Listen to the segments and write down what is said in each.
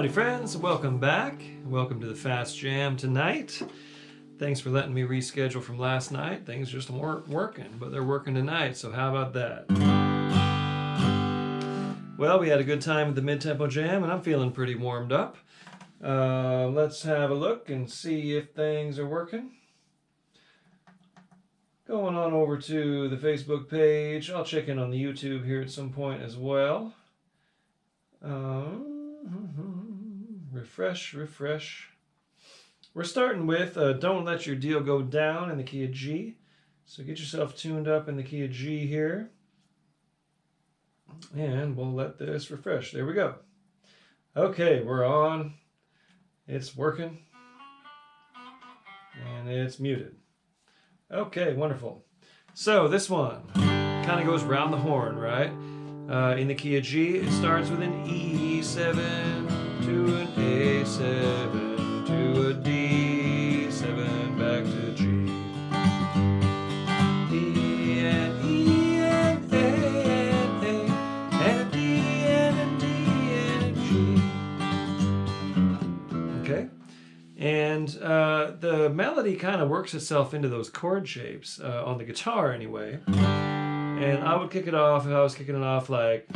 Howdy friends, welcome back. Welcome to the Fast Jam tonight. Thanks for letting me reschedule from last night. Things just weren't working, but they're working tonight, so how about that? Well, we had a good time at the mid-tempo jam, and I'm feeling pretty warmed up. Let's have a look and see if things are working. Going on over to the Facebook page. I'll check in on the YouTube here at some point as well. Refresh. We're starting with Don't Let Your Deal Go Down in the key of G. So get yourself tuned up in the key of G here. And we'll let this refresh. There we go. Okay, we're on. It's working. And it's muted. Okay, wonderful. So this one kind of goes round the horn, right? In the key of G, it starts with an E7 to an A7 to a D7 back to G. E and E and A and A and a D and a D and a G. Okay? And the melody kind of works itself into those chord shapes, on the guitar anyway. And I would kick it off if I was kicking it off like...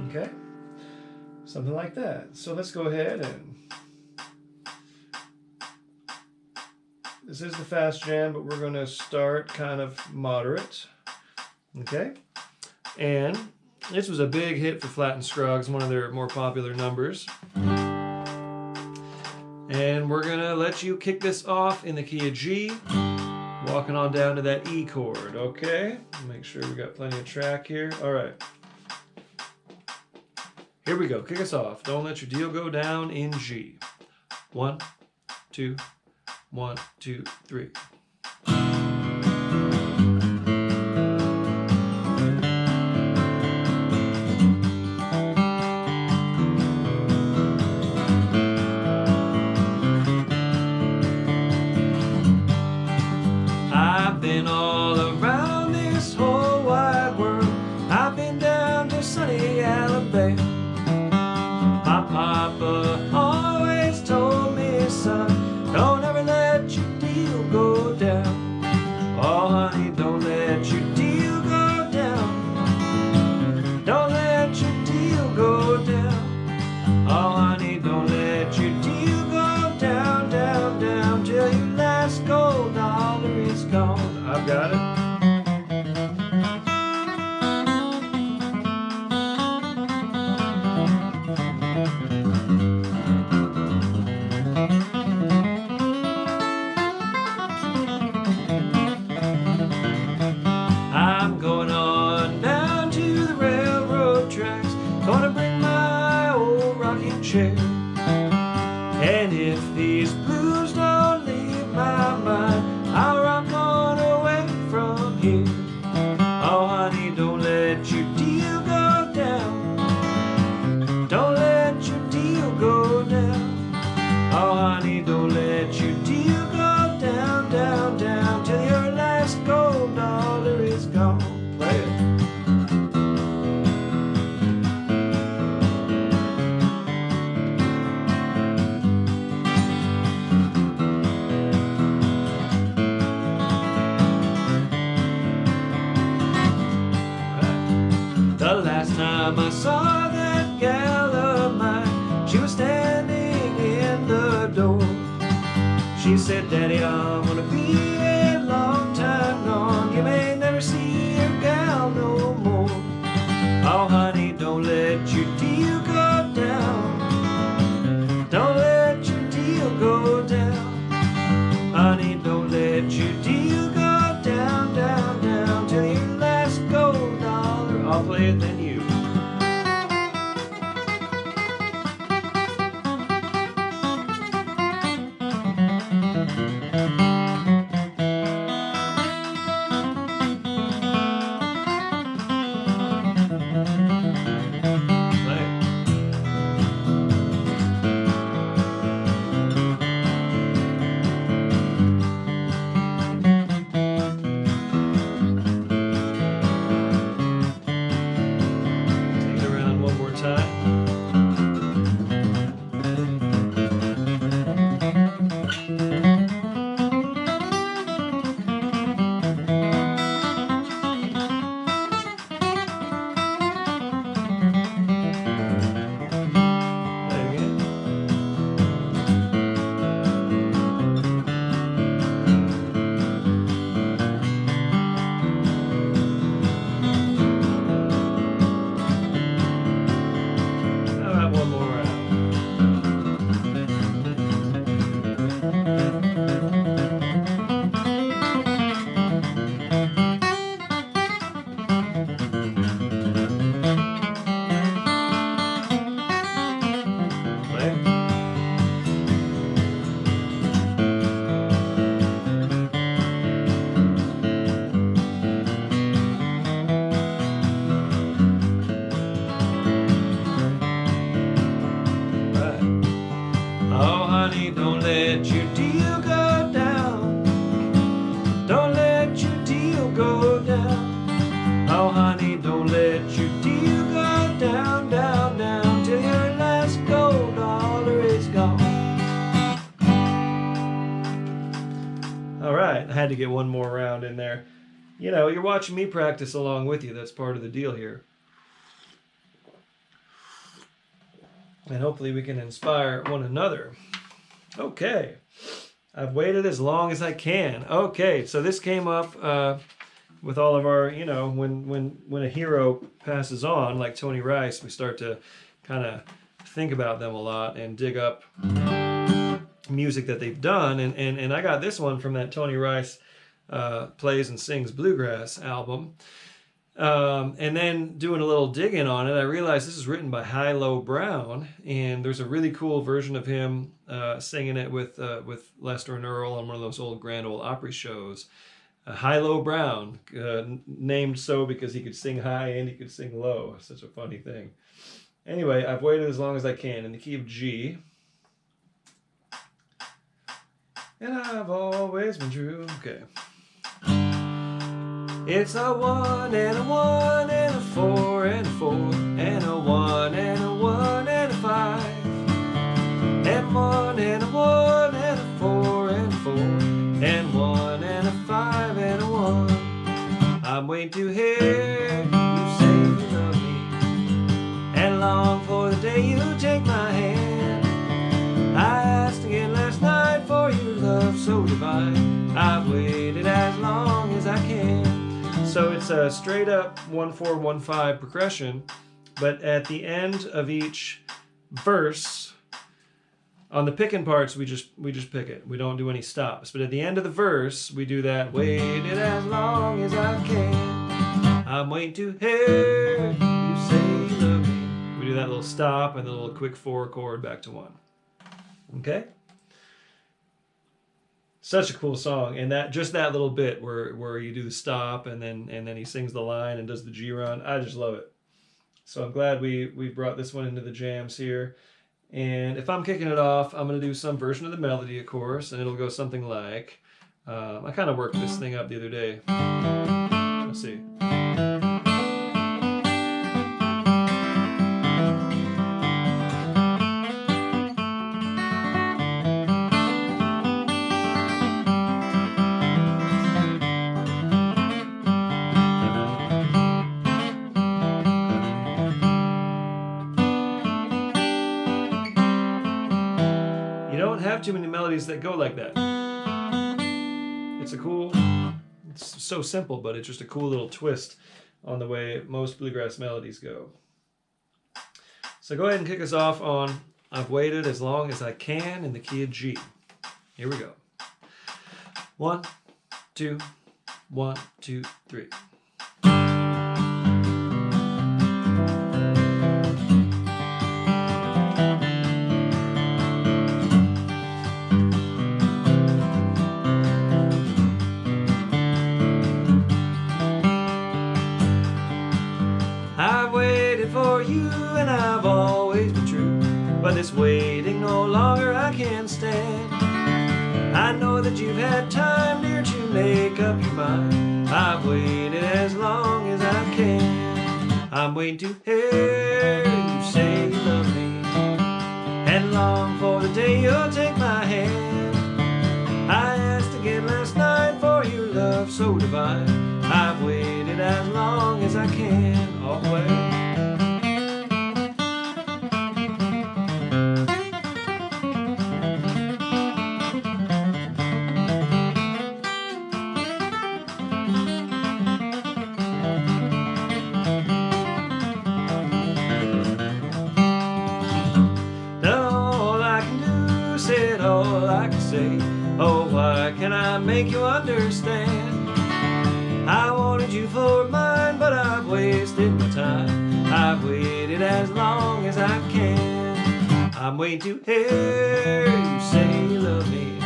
Okay? Something like that. So let's go ahead and... This is the fast jam, but we're going to start kind of moderate. Okay? And this was a big hit for Flat and Scruggs, one of their more popular numbers. And we're going to let you kick this off in the key of G, walking on down to that E chord, okay? Make sure we got plenty of track here. All right. Here we go. Kick us off. Don't let your deal go down in G. 1, 2, 1, 2, 3. I've been all around this whole wide world. I've been down to sunny Alabama. My papa always told me, son, don't ever let your deal go down. Oh, honey, don't let your deal go down. Don't let your deal go down. Oh, honey, don't let your deal go down, down, down, till your last gold dollar is gone. I've got it. I'm going on down to the railroad tracks, gonna bring my old rocking chair. And if these blues don't leave my mind, I'll rock on away from here. Oh, honey, don't let your deal go down. Don't let your deal go down. Oh, honey, don't let your deal go down, down, down, till your last gold dollar is gone. Play it. The last time I saw that gal of mine, she was standing in the door. She said, Daddy, I'm gonna be a long time gone. You may never see your gal no more. Oh, honey, don't let your deal go down. Don't let your deal go down. Honey, don't let your deal go down, down, down, till your last gold dollar. I'll play it then you. go down. Oh honey, don't let your deal go down, down, down, till your last gold dollar is gone. All right, I had to get one more round in there. You know, you're watching me practice along with you. That's part of the deal here. And hopefully we can inspire one another. Okay. I've waited as long as I can. Okay, so this came up with all of our, you know, when a hero passes on, like Tony Rice, we start to kind of think about them a lot and dig up music that they've done. And I got this one from that Tony Rice Plays and Sings Bluegrass album. And then doing a little digging on it, I realized this is written by Hi-Lo Brown, and there's a really cool version of him singing it with Lester and Earl on one of those old Grand Ole Opry shows. Hi-Lo Brown, named so because he could sing high and he could sing low. Such a funny thing. Anyway, I've waited as long as I can in the key of G. And I've always been true. Okay. It's a 1 and a 1 and a 4 and a 4 and a 1 and a 1 and a 5 and 1 and a 1 and a 4 and a 4 and 1 and a 5 and a 1. I'm waiting to hear you say you love me and long for the day you take my hand. I asked again last night for your love so divine. I've waited as long as I can. So it's a straight up 1-4-1-5 progression, but at the end of each verse, on the picking parts we just pick it. We don't do any stops. But at the end of the verse, we do that waited as long as I can. I'm waiting to hear you say you love me. We do that little stop and the little quick 4 chord back to 1. Okay? Such a cool song, and that just that little bit where you do the stop and then he sings the line and does the G run. I just love it. So I'm glad we brought this one into the jams here. And if I'm kicking it off, I'm going to do some version of the melody, of course, and it'll go something like I kind of worked this thing up the other day. Let's see. Too many melodies that go like that. It's so simple, but it's just a cool little twist on the way most bluegrass melodies go. So go ahead and kick us off on I've Waited as Long as I Can in the key of G. Here we go. 1, 2, 1, 2, 3. But this waiting no longer I can stand. I know that you've had time, dear, to make up your mind. I've waited as long as I can. I'm waiting to hear you say you love me and long for the day you'll take my hand. I asked again last night for your love so divine. I've waited as long as I can. All the way. Oh, why can I make you understand? I wanted you for mine, but I've wasted my time. I've waited as long as I can. I'm waiting to hear you say you love me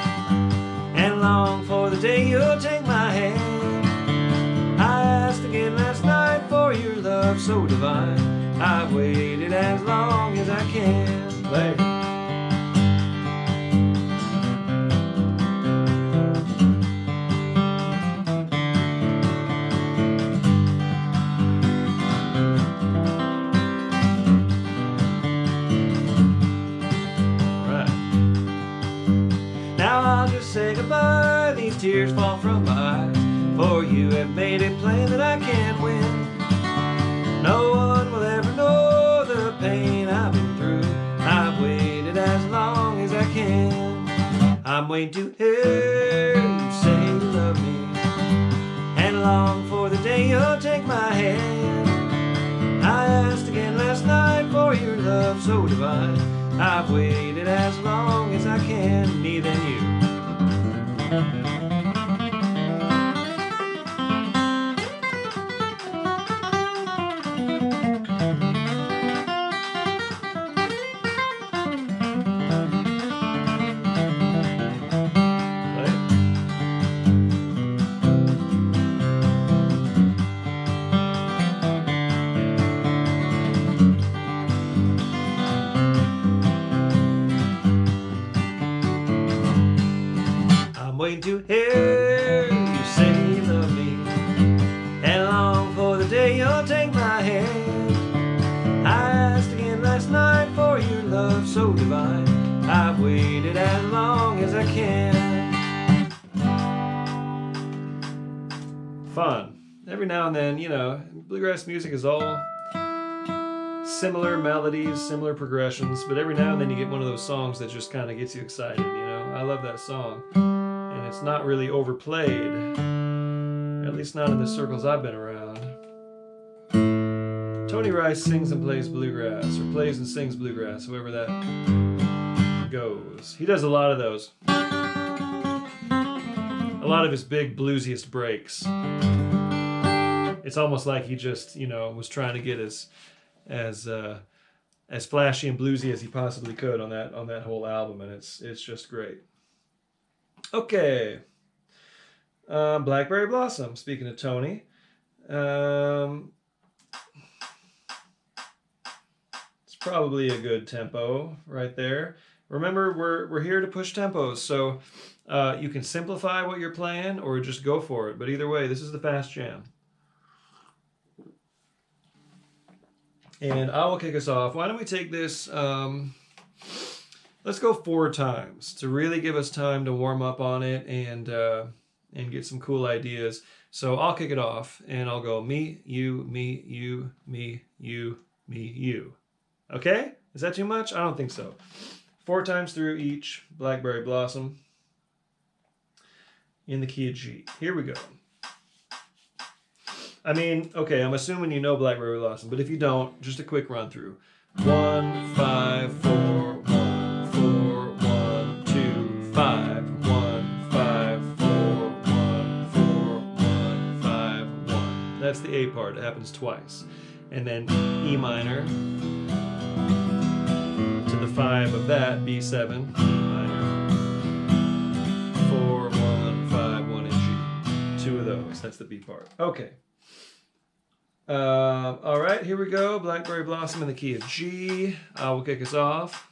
and long for the day you'll take my hand. I asked again last night for your love so divine. I've waited as long as I can. Play. tears fall from my eyes, for you have made it plain that I can't win. No one will ever know the pain I've been through. I've waited as long as I can. I'm waiting to hear you say you love me, and long for the day you'll take my hand. I asked again last night for your love so divine. I've waited as long as I can, me then you. Waiting to hear you say you love me, and long for the day you'll take my hand. I asked again last night for your love so divine. I've waited as long as I can. Fun. Every now and then, you know, bluegrass music is all similar melodies, similar progressions, but every now and then you get one of those songs that just kind of gets you excited, you know. I love that song. And it's not really overplayed, at least not in the circles I've been around. Tony Rice sings and plays bluegrass, or plays and sings bluegrass, however that goes. He does a lot of those. A lot of his big bluesiest breaks. It's almost like he just, you know, was trying to get as flashy and bluesy as he possibly could on that whole album, and it's just great. Okay, Blackberry Blossom, speaking of Tony. It's probably a good tempo right there. Remember, we're here to push tempos, so you can simplify what you're playing or just go for it. But either way, this is the fast jam. And I will kick us off. Why don't we take this... let's go 4 times to really give us time to warm up on it and get some cool ideas. So I'll kick it off and I'll go me, you, me, you, me, you, me, you. Okay? Is that too much? I don't think so. 4 times through each Blackberry Blossom in the key of G. Here we go. I mean, okay, I'm assuming you know Blackberry Blossom, but if you don't, just a quick run through. 1, 5, 4, 1, 4, 1, 2, 5, 1, 5, 4, 1, 4, 1, 5, 1. That's the A part. It happens twice. And then E minor to the 5 of that, B7, E minor, 4, 1, 5, 1, and G. 2 of those. That's the B part. Okay. All right, here we go. Blackberry Blossom in the key of G. I will kick us off.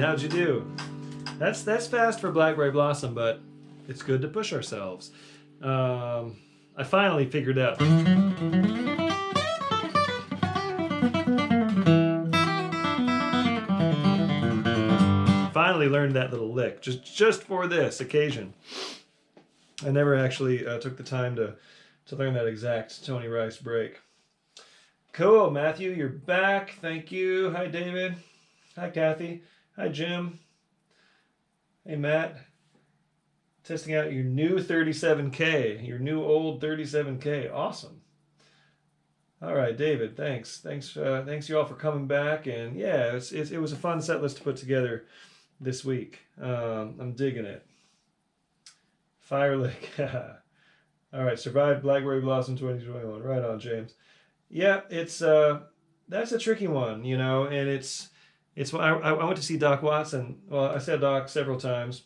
right, how'd you do? That's fast for Blackberry Blossom, but it's good to push ourselves. I finally figured out. Finally learned that little lick just for this occasion. I never actually took the time to learn that exact Tony Rice break. Cool, Matthew, you're back. Thank you. Hi, David. Hi, Kathy. Hi, Jim. Hey, Matt. Testing out your new 37K, your new old 37K. Awesome. All right, David, thanks. Thanks you all for coming back. And yeah, it was a fun set list to put together this week. I'm digging it. Fire Lick. All right, survived Blackberry Blossom 2021. Right on, James. Yeah, it's that's a tricky one, you know, and it's I went to see Doc Watson. Well, I said Doc several times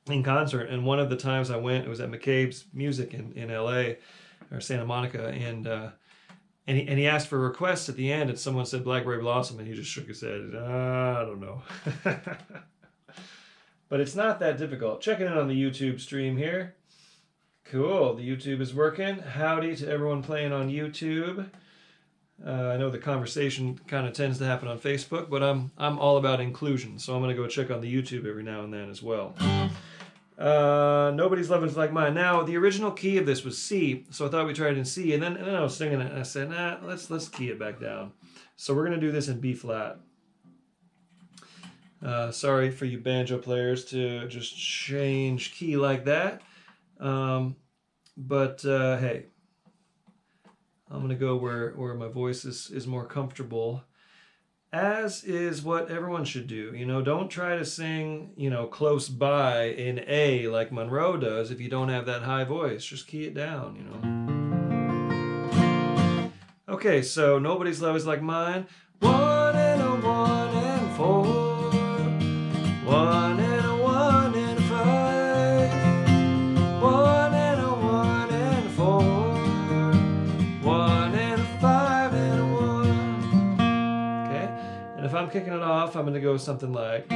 in concert, and one of the times I went, it was at McCabe's Music in L.A. or Santa Monica, and he asked for requests at the end, and someone said Blackberry Blossom, and he just shook his head. I don't know. But it's not that difficult. Checking in on the YouTube stream here. Cool, the YouTube is working. Howdy to everyone playing on YouTube. I know the conversation kind of tends to happen on Facebook, but I'm all about inclusion, so I'm going to go check on the YouTube every now and then as well. Nobody's Love Is Like Mine. Now, the original key of this was C, so I thought we tried it in C, and then I was singing it, and I said, nah, let's key it back down. So we're going to do this in B flat. Sorry for you banjo players to just change key like that. But hey, I'm going to go where my voice is more comfortable, as is what everyone should do. You know, don't try to sing, you know, close by in A like Monroe does if you don't have that high voice. Just key it down, you know. Okay, so Nobody's Love Is Like Mine. 1 and a 1 and 4. 1 and a 1 and 5. 1 and a 1 and 4. 1 and a 5 and a 1. Okay, and if I'm kicking it off, I'm going to go something like.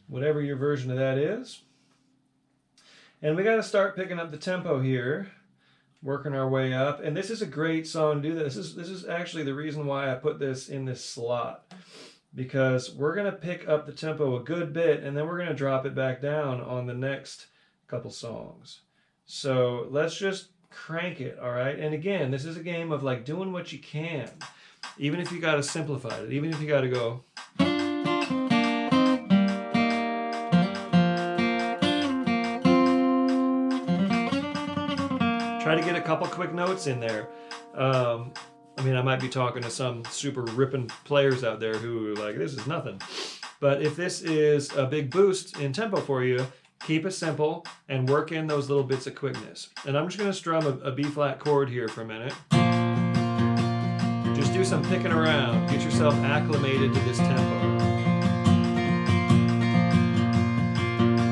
Whatever your version of that is. And we got to start picking up the tempo here, working our way up. And this is a great song to do that. This is actually the reason why I put this in this slot, because we're going to pick up the tempo a good bit, and then we're going to drop it back down on the next couple songs. So let's just crank it, all right? And again, this is a game of like doing what you can, even if you got to simplify it, even if you got to go. Try to get a couple quick notes in there. I mean, I might be talking to some super ripping players out there who are like, this is nothing. But if this is a big boost in tempo for you, keep it simple and work in those little bits of quickness. And I'm just going to strum a B flat chord here for a minute. Just do some picking around. Get yourself acclimated to this tempo.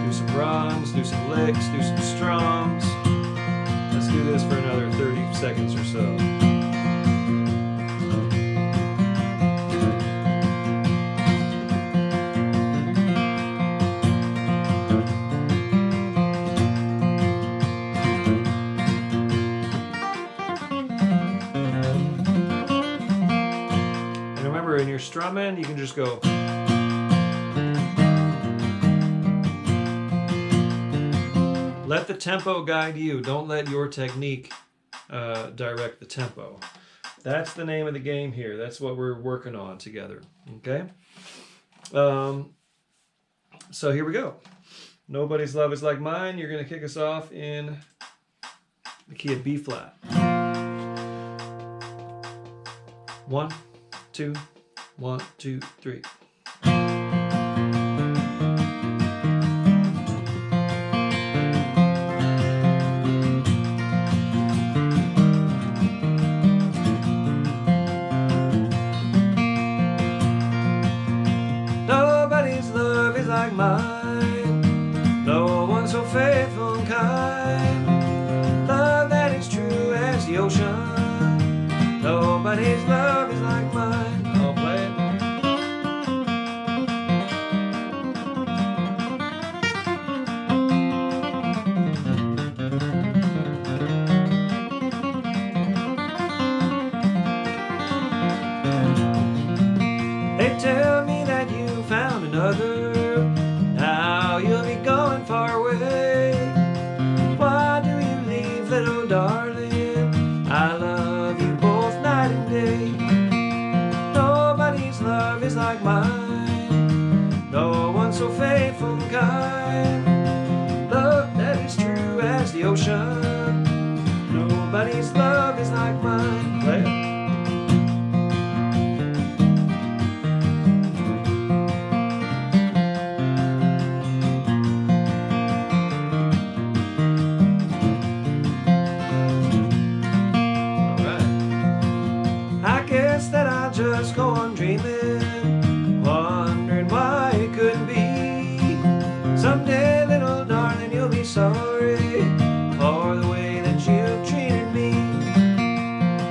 Do some runs, do some licks, do some strums. Let's do this for another 30 seconds or so. And remember, in your strumming, you can just go. Let the tempo guide you. Don't let your technique direct the tempo. That's the name of the game here. That's what we're working on together. Okay? So here we go. Nobody's Love Is Like Mine. You're going to kick us off in the key of B flat. 1, 2, 1, 2, 3. Nobody's love is like mine. Play it. Just go on dreaming, wondering why it couldn't be. Someday, little darling, you'll be sorry for the way that you've treated me.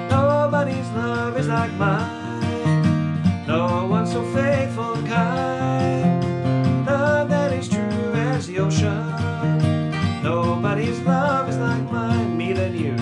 Nobody's love is like mine, no one so faithful and kind. Love that is true as the ocean. Nobody's love is like mine, me than you.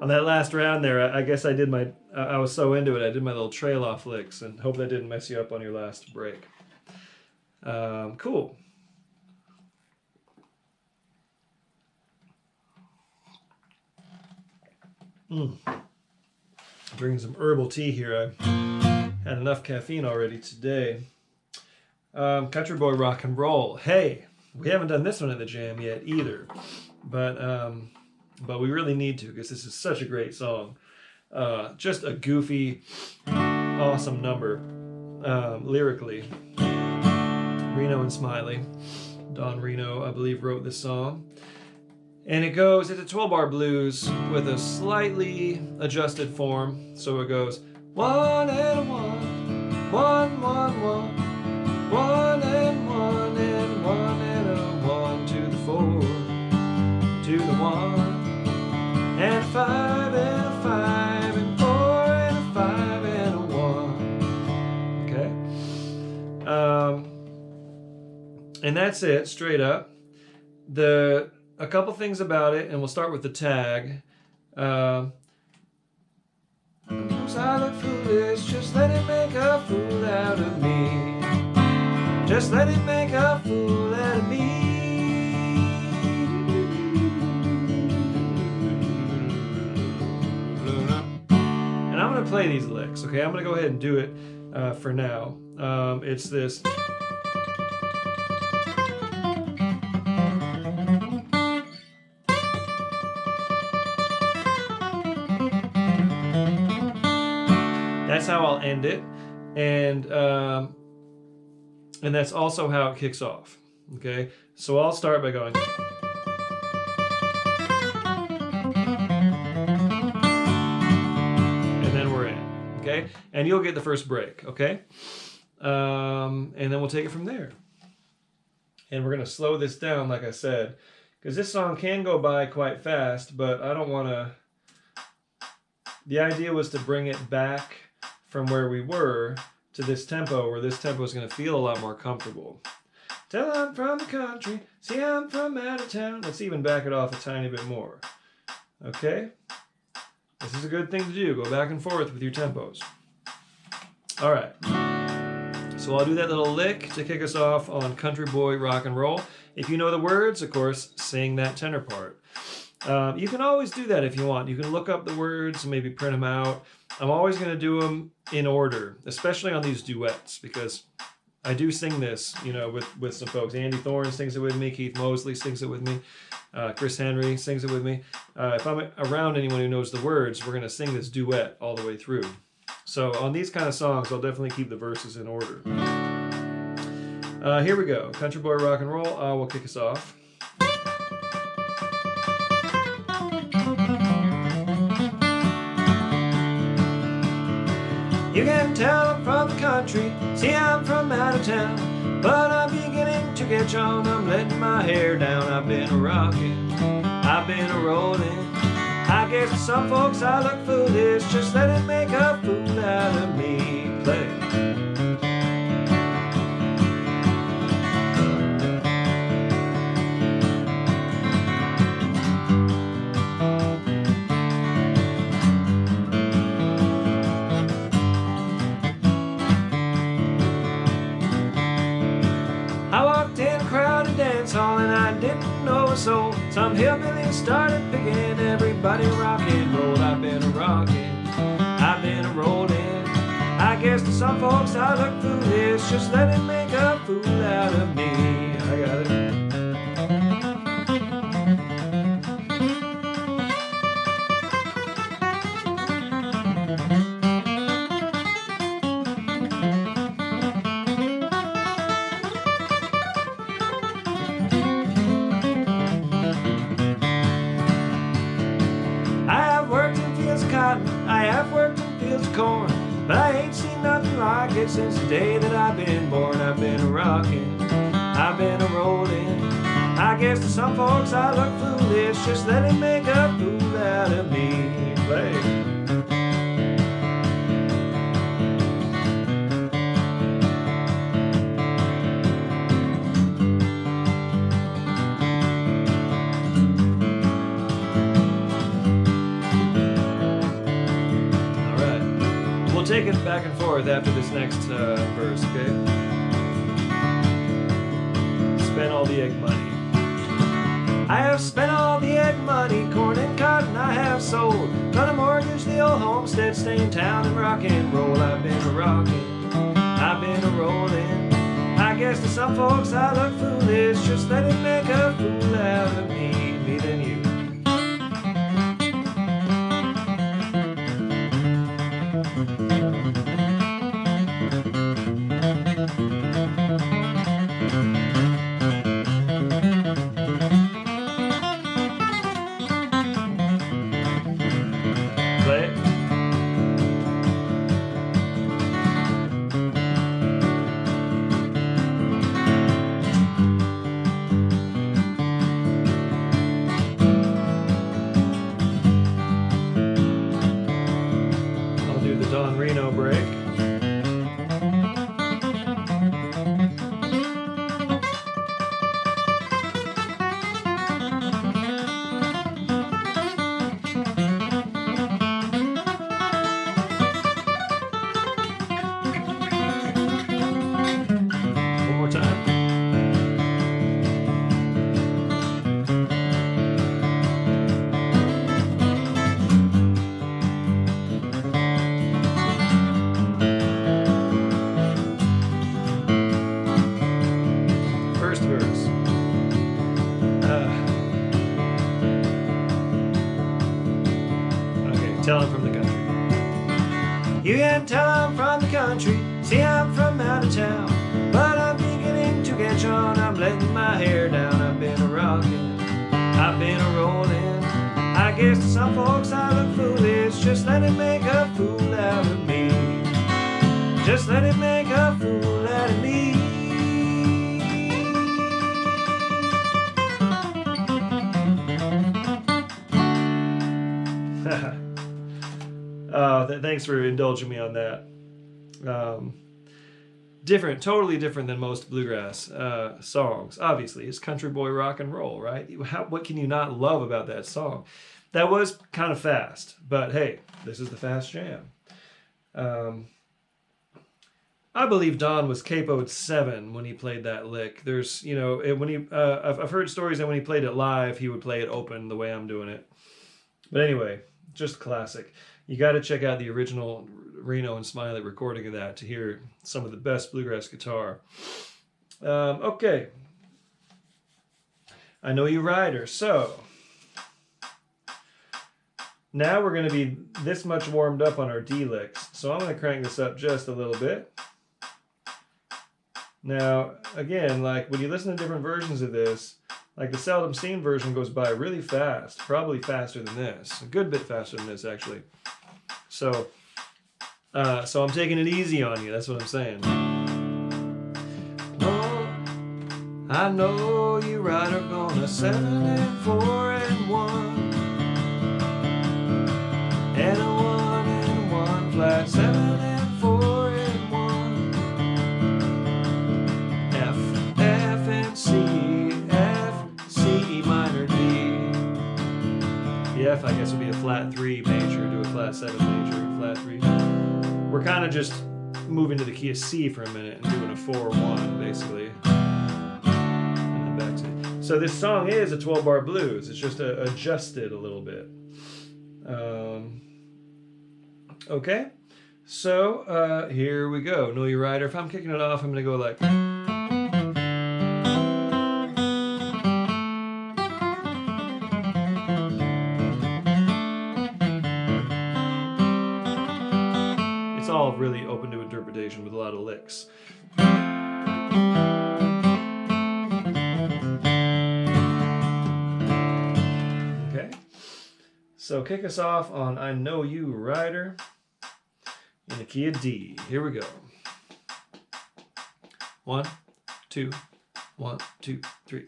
On that last round there, I guess I did I was so into it, I did my little trail off licks, and hope that didn't mess you up on your last break. Cool. Drinking some herbal tea here. I had enough caffeine already today. Country Boy Rock and Roll. Hey, we haven't done this one in the jam yet either, but we really need to, because this is such a great song. Just a goofy, awesome number, lyrically. Reno and Smiley. Don Reno, I believe, wrote this song. And it's a 12-bar blues with a slightly adjusted form. So it goes 1 and a 1, 1, 1, 1, 1 and 1 and 1 and a 1 to the 4, to the 1, and a 5 and a 5 and 4 and a 5 and a 1. Okay. And that's it, straight up. A couple things about it, and we'll start with the tag. I look foolish, just let it make a fool out of me. Just let it make a fool out of me. And I'm going to play these licks, okay? I'm going to go ahead and do it for now. It's this. That's how I'll end it, and that's also how it kicks off. Okay, so I'll start by going, and then we're in. Okay, and you'll get the first break. Okay, and then we'll take it from there. And we're gonna slow this down, like I said, because this song can go by quite fast, but I don't want to. The idea was to bring it back from where we were to this tempo, where this tempo is going to feel a lot more comfortable. Tell I'm from the country, see I'm from out of town. Let's even back it off a tiny bit more. Okay? This is a good thing to do. Go back and forth with your tempos. All right. So I'll do that little lick to kick us off on Country Boy Rock and Roll. If you know the words, of course, sing that tenor part. You can always do that if you want. You can look up the words and maybe print them out. I'm always going to do them in order, especially on these duets, because I do sing this, you know, with some folks. Andy Thorne sings it with me. Keith Mosley sings it with me. Chris Henry sings it with me. If I'm around anyone who knows the words, we're going to sing this duet all the way through. So on these kind of songs, I'll definitely keep the verses in order. Here we go. Country Boy Rock and Roll will kick us off. You can tell I'm from the country, see I'm from out of town, but I'm beginning to catch on, I'm letting my hair down. I've been a-rocking, I've been a-rolling. I guess to some folks I look foolish, just let it make a fool out of me. Play. And I didn't know a soul. Some hillbillies started picking, everybody rock and roll. I've been a-rocking, I've been a-rolling. I guess to some folks I look foolish, just let it make a fool out of me. I got it. I have worked in fields of corn, but I ain't seen nothing like it since the day that I've been born. I've been a-rocking, I've been a-rolling. I guess to some folks I look foolish, just let it make a fool out of me. Play. We'll take it back and forth after this next verse, okay? Spent all the egg money. I have spent all the egg money, corn and cotton I have sold. Gonna mortgage the old homestead, stay in town and rock and roll. I've been a-rocking, I've been a-rolling. I guess to some folks I look foolish, just let it make a fool out of me then you. Tell I'm from the country. You can tell I'm from the country, see I'm from out of town, but I'm beginning to catch on, I'm letting my hair down. I've been a-rocking, I've been a-rolling. I guess to some folks I look foolish, just let it make a fool out of me. Just let it make a fool out of me. Thanks for indulging me on that. Different, totally different than most bluegrass songs. Obviously, it's country boy rock and roll, right? What can you not love about that song? That was kind of fast, but hey, this is the fast jam. I believe Don was capoed 7 when he played that lick. There's, you know, when he, I've heard stories that when he played it live, he would play it open the way I'm doing it. But anyway, just classic. You got to check out the original Reno and Smiley recording of that to hear some of the best bluegrass guitar. Okay. I Know You Rider. So now we're going to be this much warmed up on our D licks. So I'm going to crank this up just a little bit. Now, again, like when you listen to different versions of this, like the Seldom Seen version goes by really fast, probably faster than this, a good bit faster than this actually. So I'm taking it easy on you. That's what I'm saying. Oh, I know you rider gonna 7 and 4 and 1, and a 1 and 1 flat, 7 and 4 and 1. F, F and C, F, C minor, D. The F, I guess, would be a flat 3 major to a flat 7 major, flat 3. We're kind of just moving to the key of C for a minute and doing a 4-1, basically. And then back to. So this song is a 12-bar blues. It's just adjusted a little bit. Okay. So here we go. Know You Rider. If I'm kicking it off, I'm going to go like. It's all really open to interpretation with a lot of licks. Okay. So kick us off on I Know You Rider in the key of D. Here we go. 1, 2, 1, 2, 3.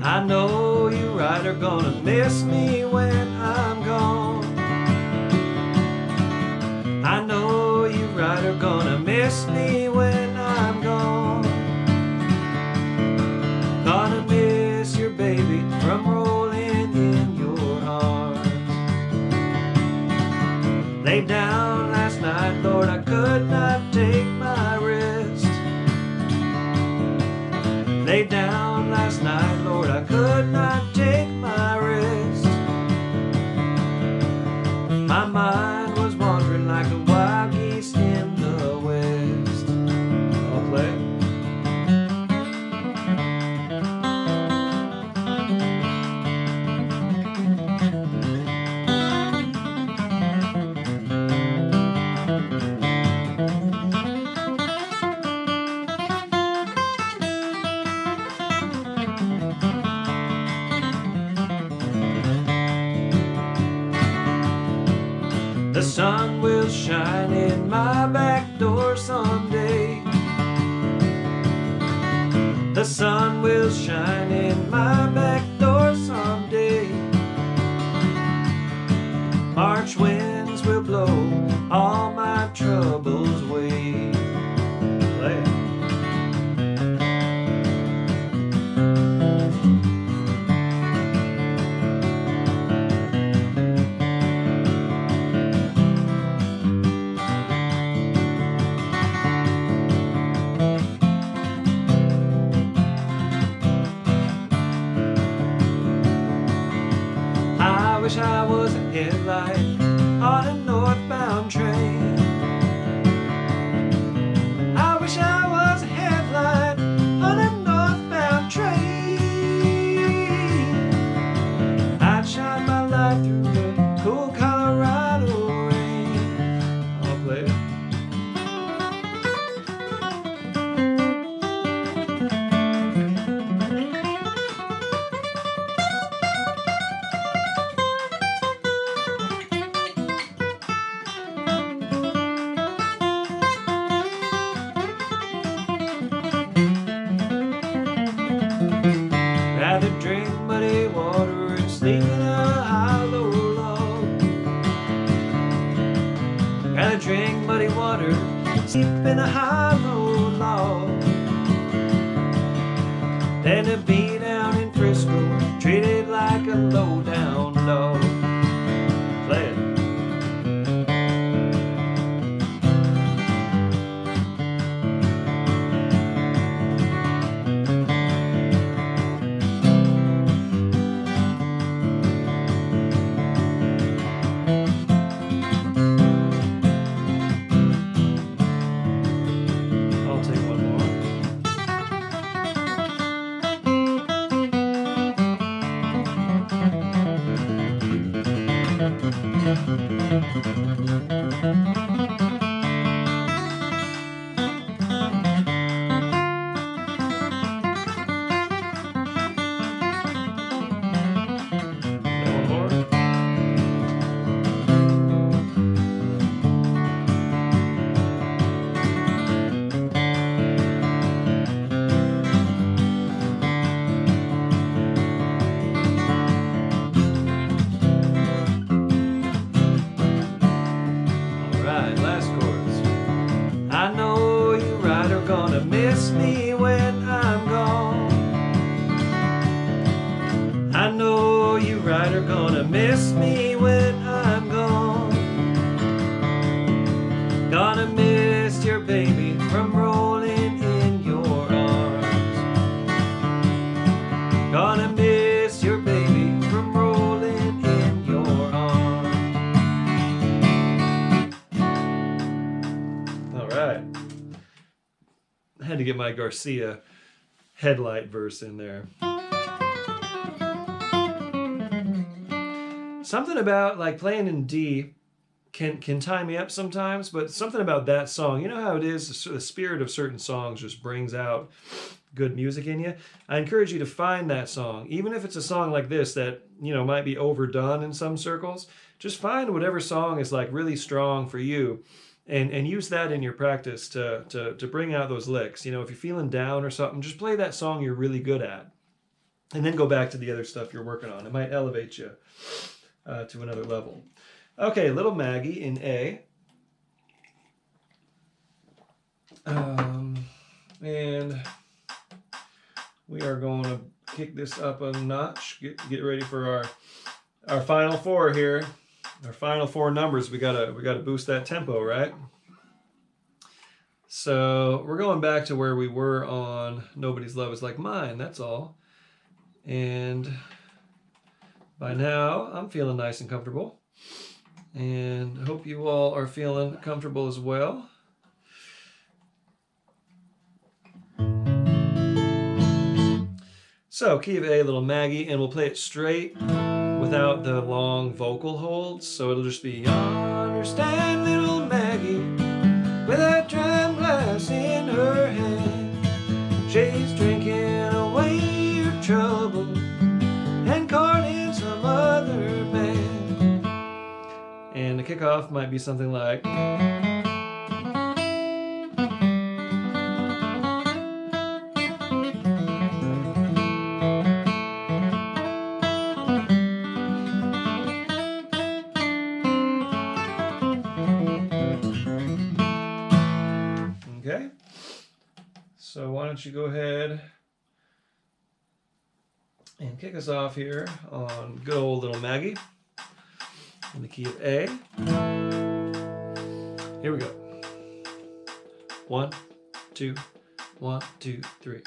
I know you rider gonna miss me when I'm gone. I know you rider gonna miss me when I'm gone. Gonna miss your baby from rolling in your arms. Laid down last night, Lord, I could not take my rest. Laid down last night, Lord, I could not take my rest. My mind was wandering like the wild geese in the west. I'll play it. The sun will shine in my back door someday. The sun will shine in my back door someday. March winds will blow all my troubles away. Play it. I wish I was a headlight on a northbound train. I wish I was a headlight on a northbound train. I'd shine my light through the cool Colorado rain. I'll play it. in a high road log. And to be down in Frisco, treated like a low-down dog. Play it. Miss me when I'm gone. I know you right are gonna miss me when I'm gone. Gonna miss your baby from rolling in your arms. Gonna miss your baby from rolling in your arms. All right. I had to get my Garcia headlight verse in there. Something about like playing in D can tie me up sometimes, but something about that song, you know how it is, the spirit of certain songs just brings out good music in you. I encourage you to find that song, even if it's a song like this that, you know, might be overdone in some circles. Just find whatever song is like really strong for you. And use that in your practice to bring out those licks. You know, if you're feeling down or something, just play that song you're really good at. And then go back to the other stuff you're working on. It might elevate you to another level. Okay, Little Maggie in A. And we are going to kick this up a notch. Get ready for our final four here. Our final four numbers, we gotta boost that tempo, right? So we're going back to where we were on Nobody's Love Is Like Mine, that's all. And by now, I'm feeling nice and comfortable. And I hope you all are feeling comfortable as well. So, key of A, Little Maggie, and we'll play it straight without the long vocal holds, so it'll just be understand little Maggie with that dram glass in her hand. She's drinking away your trouble and courting some other man. And the kickoff might be something like okay, so why don't you go ahead and kick us off here on good old Little Maggie in the key of A. Here we go. 1, 2, 1, 2, 3.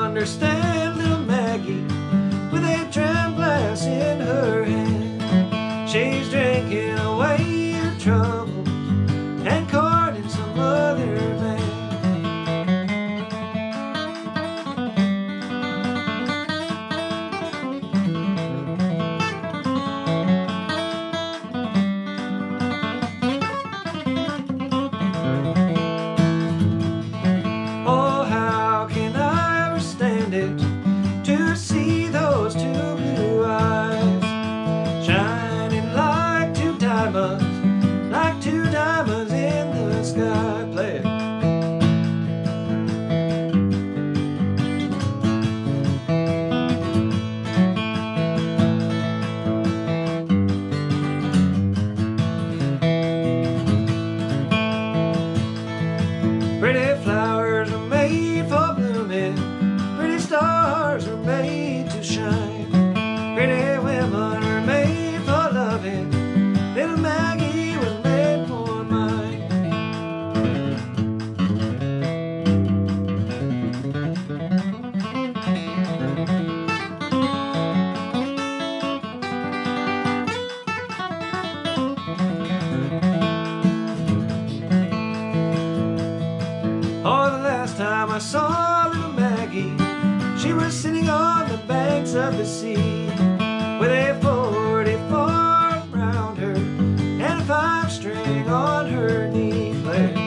Understand little Maggie with a dram glass in her hand. She's drinking away your trouble and courting some other man. sands of the sea, with a 44 around her and a 5-string on her knee. Play.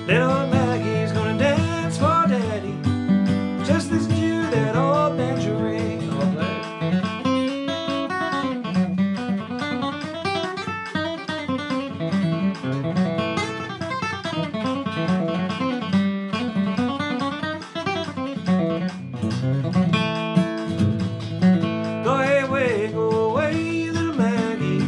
Little Maggie's gonna dance for Daddy. Just listen to that old banjo ring. I'll play. Go away, little Maggie.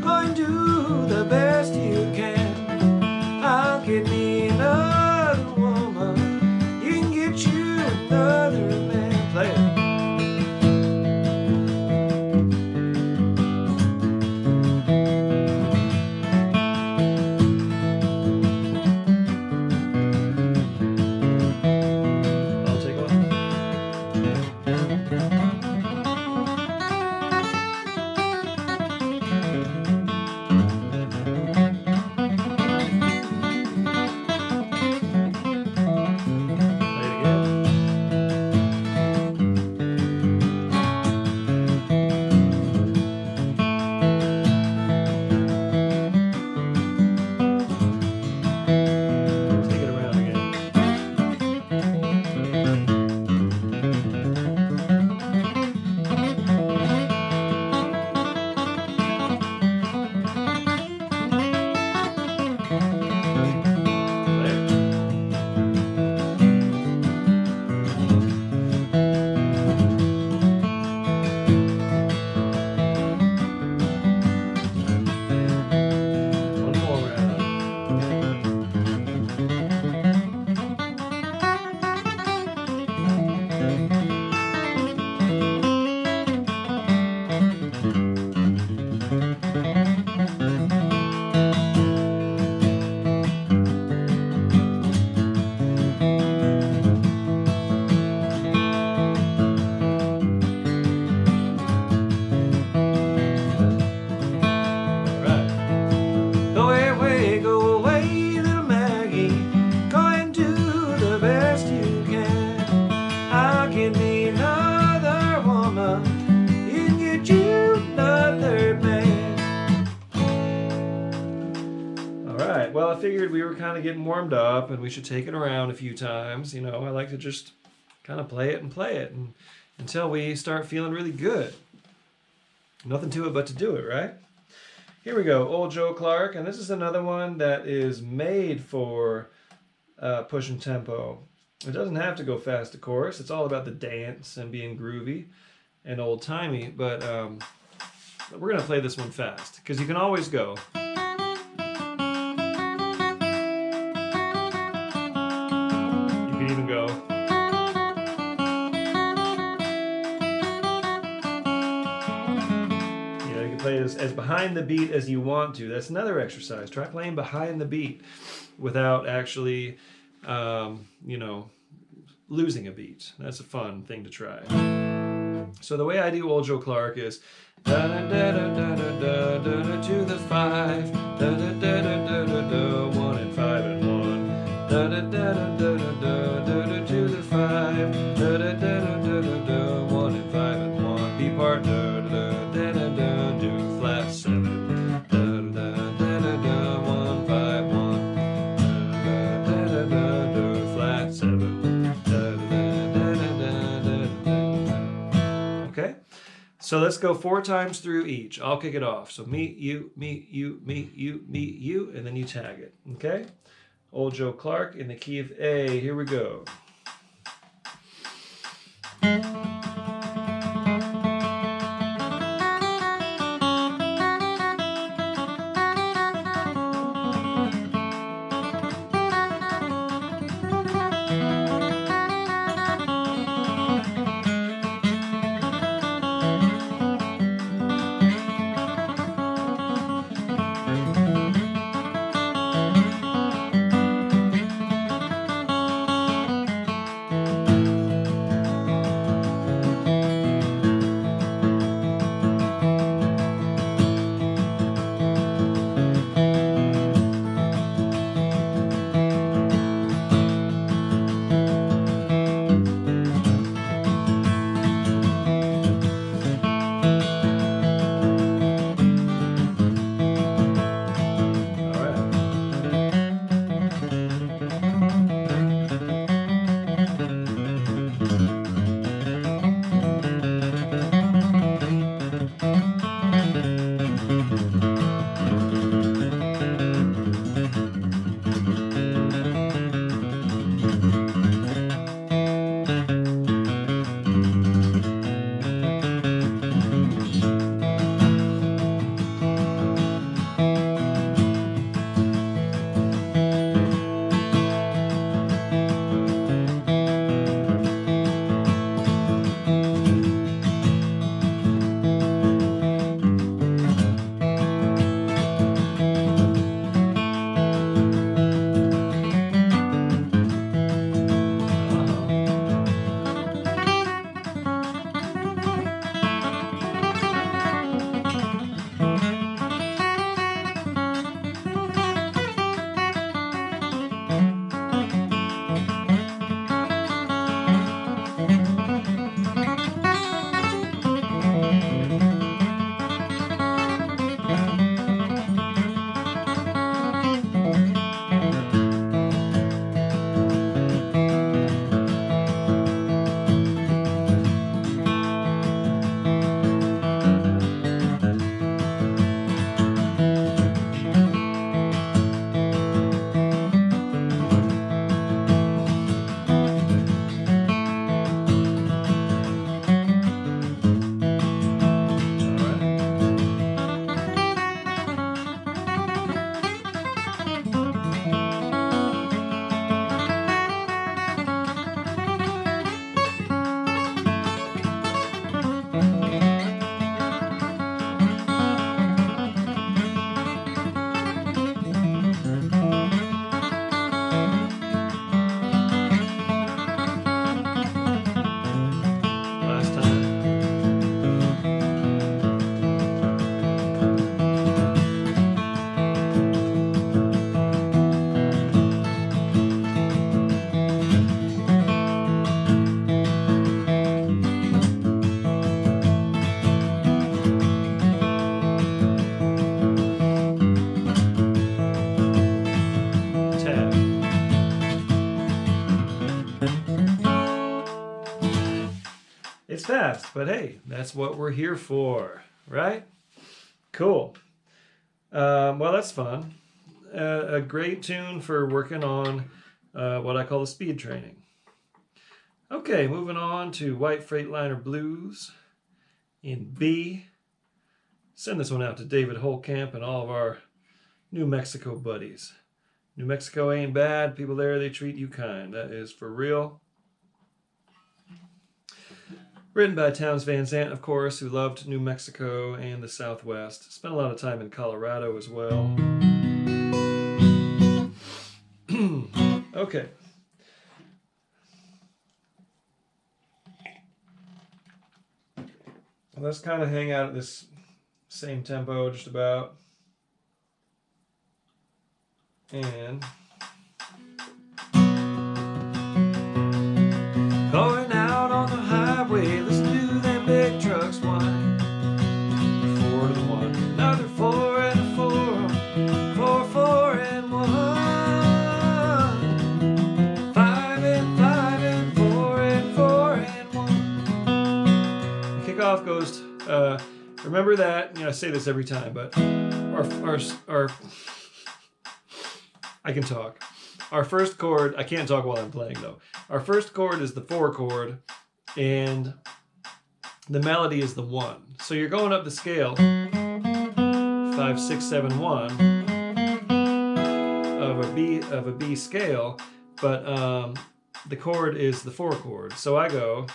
Go and do the best you can. I'll get me another woman. You can get you another man. Play it. I'll take one. Well, I figured we were kind of getting warmed up and we should take it around a few times. You know, I like to just kind of play it and until we start feeling really good. Nothing to it but to do it, right? Here we go, Old Joe Clark, and this is another one that is made for pushing tempo. It doesn't have to go fast, of course. It's all about the dance and being groovy and old-timey, but we're going to play this one fast because you can always go. Even go. You know, you can play this as behind the beat as you want to. That's another exercise. Try playing behind the beat without actually, you know, losing a beat. That's a fun thing to try. So the way I do Old Joe Clark is da da da da da da da da to the 5, da da da da da da 1 and 5 and 1, da da da da da da da to the 5, da da da da da da 1 and 5 and 1, B part da da da da da do flat 7, da da da da da 1 5 1, da da da da da flat 7, da da da da da. Okay. So let's go 4 times through each. I'll kick it off. So me, you, me, you, me, you, me, you, and then you tag it. Okay? Old Joe Clark in the key of A. Here we go. fast, but hey, that's what we're here for, right? Cool. Well, that's fun. A great tune for working on what I call the speed training. Okay, moving on to White Freightliner Blues in B. Send this one out to David Holtkamp and all of our New Mexico buddies. New Mexico ain't bad. People there, they treat you kind. That is for real. Written by Townes Van Zandt, of course, who loved New Mexico and the Southwest. Spent a lot of time in Colorado as well. Okay. Let's kind of hang out at this same tempo just about. And going out on the highway, listen to them big trucks whine. 4 to 1, another 4 and a 4, 4, 4 and 1, 5 and 5 and 4 and 4 and 1. The kickoff goes. Remember that. You know, I say this every time, but our I can talk. Our first chord, I can't talk while I'm playing though. Our first chord is the 4 chord, and the melody is the 1. So you're going up the scale, 5, 6, 7, 1 of a B scale, but the chord is the 4 chord. So I go.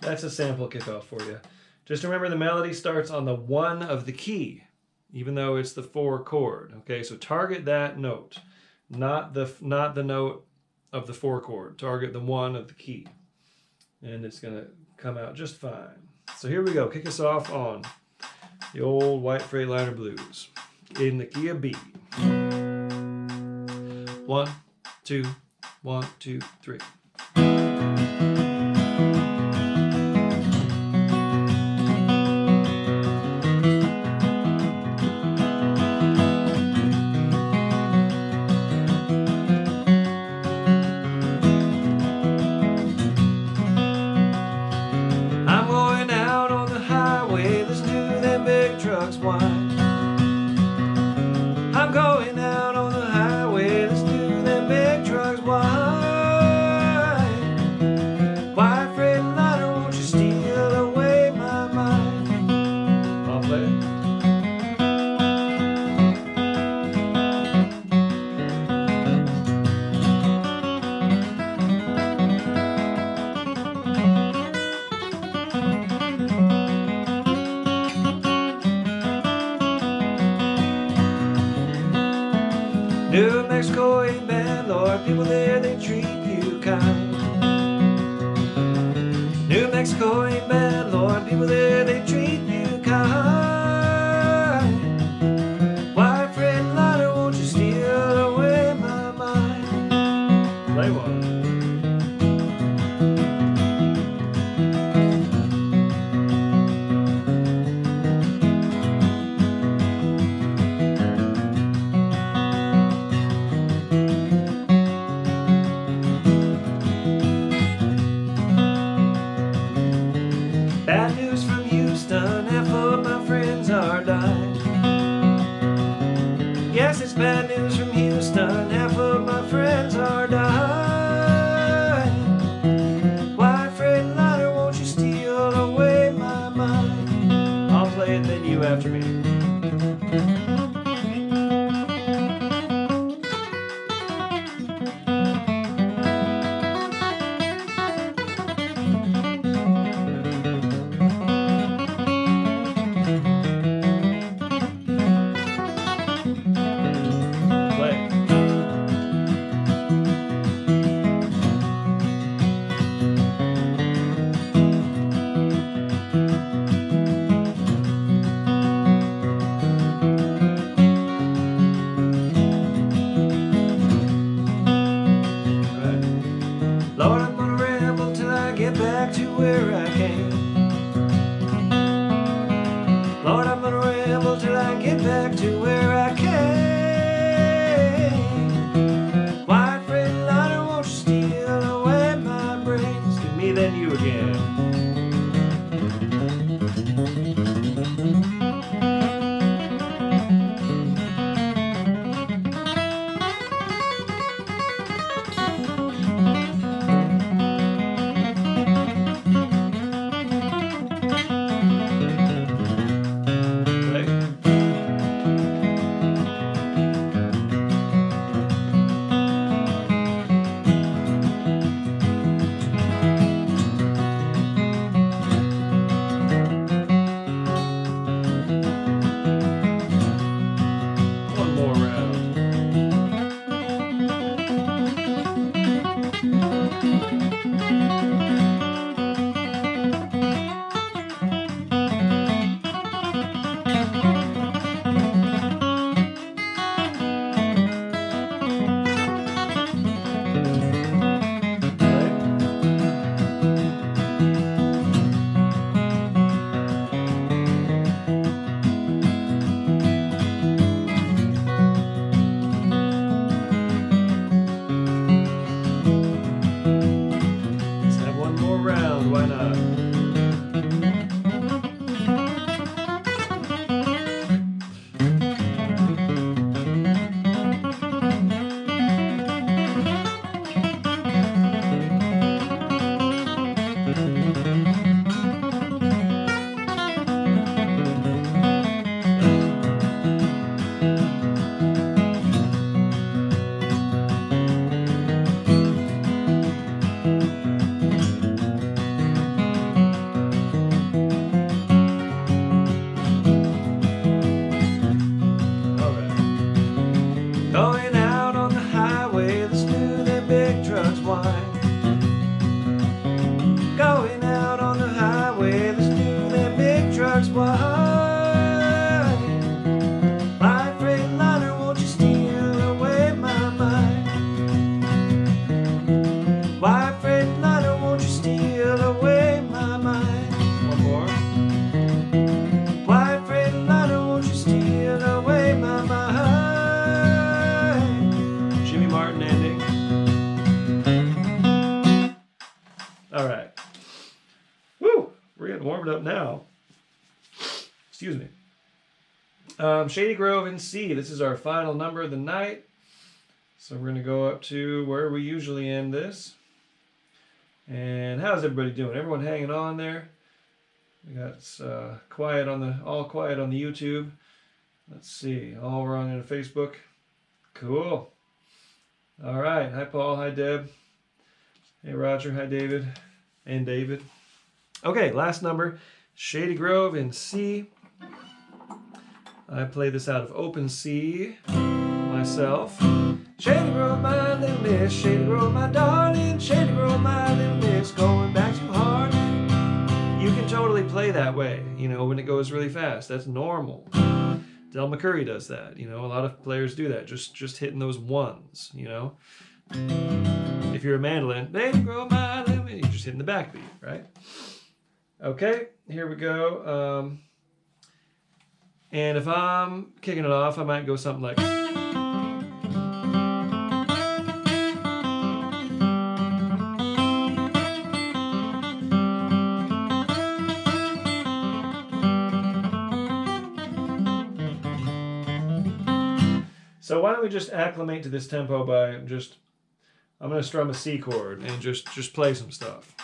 That's a sample kickoff for you. Just remember the melody starts on the 1 of the key, even though it's the 4 chord. Okay, so target that note, not the note of the 4 chord. Target the 1 of the key, and it's gonna come out just fine. So here we go. Kick us off on the old White Freightliner Blues in the key of B. 1, 2, 1, 2, 3. I'm going out on the highway, let's do them big trucks wide. White Freightliner, won't you steal away my mind? I'll play it. New Mexico ain't bad, Lord, people there, they treat you kind. New Mexico ain't bad, Lord, people there, they treat you kind. White Freightliner, won't you steal away my mind? Play one. Bad news from Houston, half of my friends warmed up now. Excuse me. Shady Grove in C. This is our final number of the night. So we're going to go up to where we usually end this. And how's everybody doing? Everyone hanging on there? We got all quiet on the YouTube. Let's see, all wrong on Facebook. Cool. All right. Hi, Paul. Hi, Deb. Hey, Roger. Hi, David. And David. Okay, last number. Shady Grove in C. I play this out of open C myself. Shady Grove, my little miss. Shady Grove, my darling. Shady Grove, my little miss. Going back too hard. You can totally play that way, you know, when it goes really fast. That's normal. Del McCurry does that, you know. A lot of players do that, just hitting those ones, you know. If you're a mandolin, Shady Grove, my little miss, you're just hitting the backbeat, right? Okay, here we go. And if I'm kicking it off, I might go something like... So why don't we just acclimate to this tempo by I'm going to strum a C chord and just play some stuff.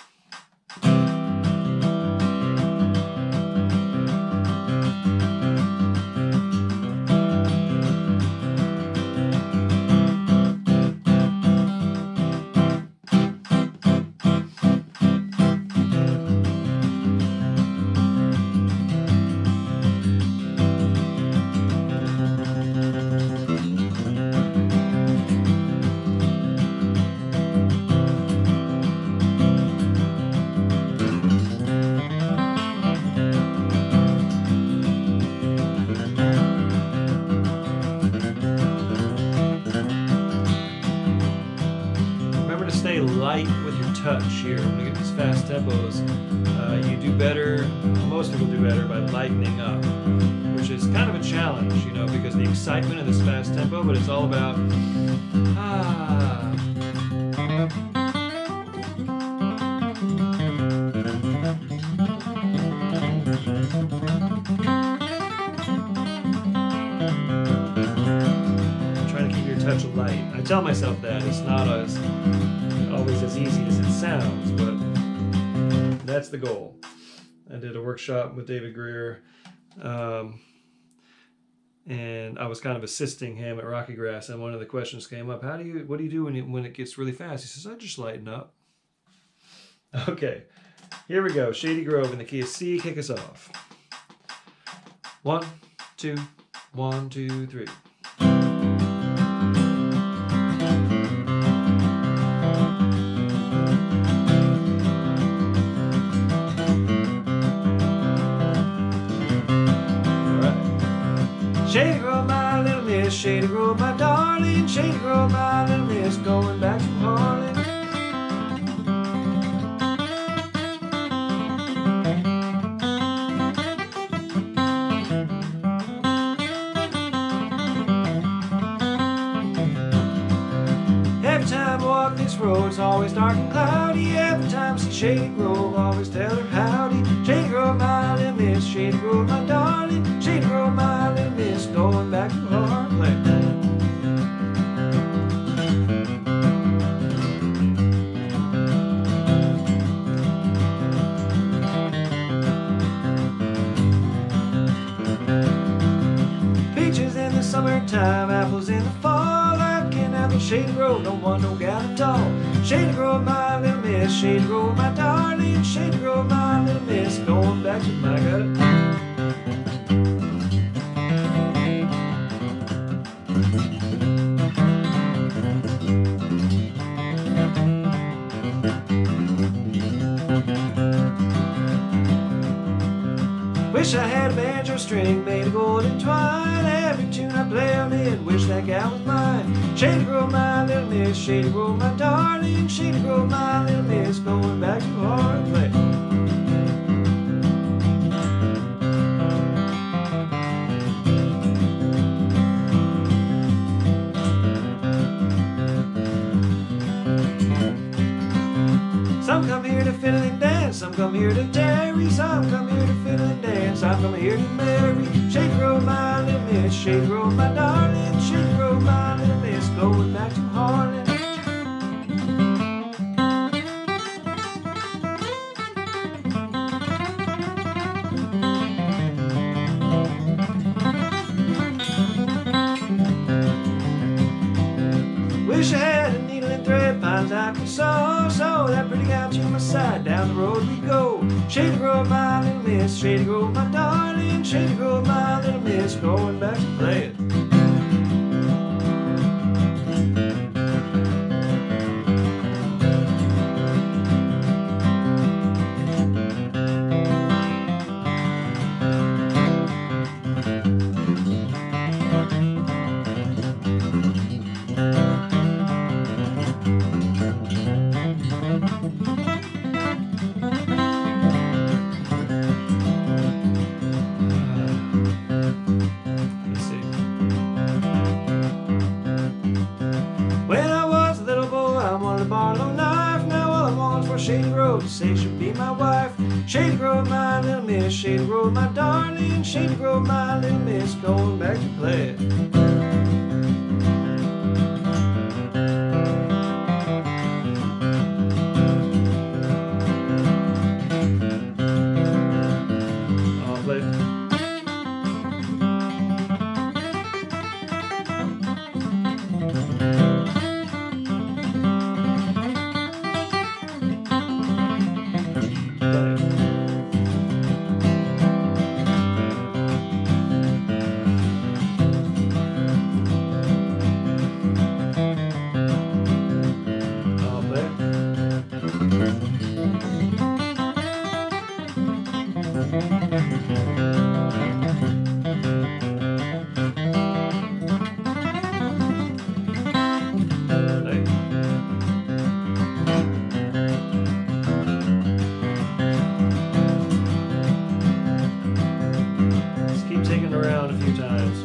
Light with your touch here. When we get these fast tempos, you do better, most people do better by lightening up, which is kind of a challenge, you know, because the excitement of this fast tempo, but it's all about trying to keep your touch light. I tell myself that it's not always as easy as it sounds, but that's the goal. I did a workshop with David Greer, and I was kind of assisting him at Rocky Grass, and one of the questions came up, what do you do when it gets really fast? He says, I just lighten up. Okay, here we go. Shady Grove in the key of C, kick us off. 1, 2, 1, 2, 3. Shady Grove, my little miss. Shady Grove, my darling. Shady Grove, my little miss. Going back to Harlan. Every time I walk this road, it's always dark and cloudy. Every time I see Shady Grove, always tell her howdy. Shady Grove, my little miss. Shady Grove, my darling. Shady Grove, my little miss. Going back to Harlan. Peaches in the summertime, apples in the fall. I can't have a Shady Grove, don't want no gal at all. Shady Grove, my little miss. Shady Grove, my darling. Shady Grove, my little miss. Going back to my gut. Wish I had a banjo string made of golden twine. Every tune I play on it, wish that gal was mine. Shady Grove, my little miss. Shady Grove, my darling. Shady Grove, my little miss. Going back to hard play. Some come here to fiddle and dance. Some come here to tarry, some come here to fiddle and dance. I'm coming here to marry. Shady Grove, my little miss. Shady Grove, my darling. Shady Grove, my little miss. Going back to Harlan. Wish I had a needle and thread, finds I could sew that pretty gal to my side. Down the road we go. Shady Grove, my little miss. Shady Grove, my darling. Shady Grove, my little miss. Going back to play it. Shady Grove to say she'll be my wife. Shady Grove, my little miss. Shady Grove, my darling. Shady Grove, my little miss. Going back to play it. I'll play it. Just keep taking it around a few times.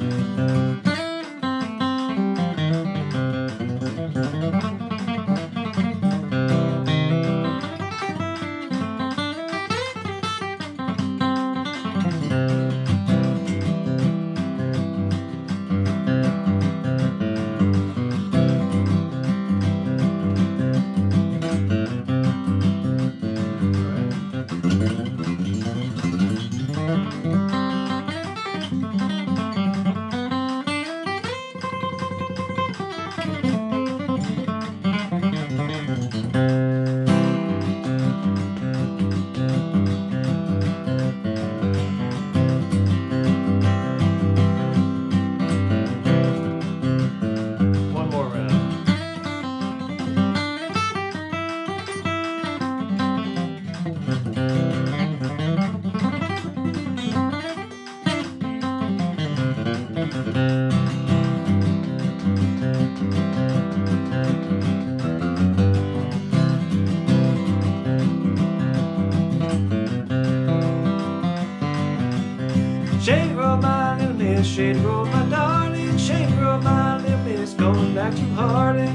Shady Grove, my little miss. Shady Grove, my darling. Shady Grove, my little miss. Going back to Harlan.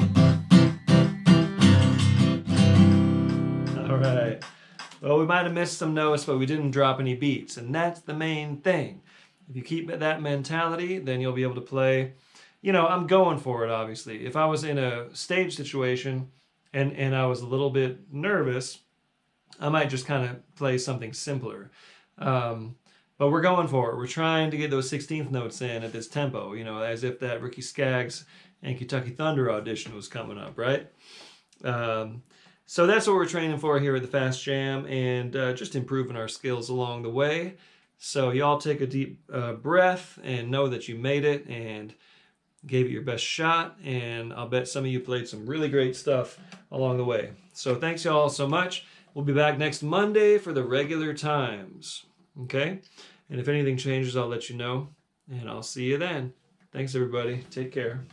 All right. Well, we might have missed some notes, but we didn't drop any beats, and that's the main thing. If you keep that mentality, then you'll be able to play. You know, I'm going for it, obviously. If I was in a stage situation and I was a little bit nervous, I might just kind of play something simpler. But we're going for it. We're trying to get those 16th notes in at this tempo, you know, as if that Ricky Skaggs and Kentucky Thunder audition was coming up, right? So that's what we're training for here at the Fast Jam, and just improving our skills along the way. So y'all take a deep breath and know that you made it and gave it your best shot, and I'll bet some of you played some really great stuff along the way. So thanks y'all so much. We'll be back next Monday for the regular times. Okay? And if anything changes, I'll let you know. And I'll see you then. Thanks, everybody. Take care.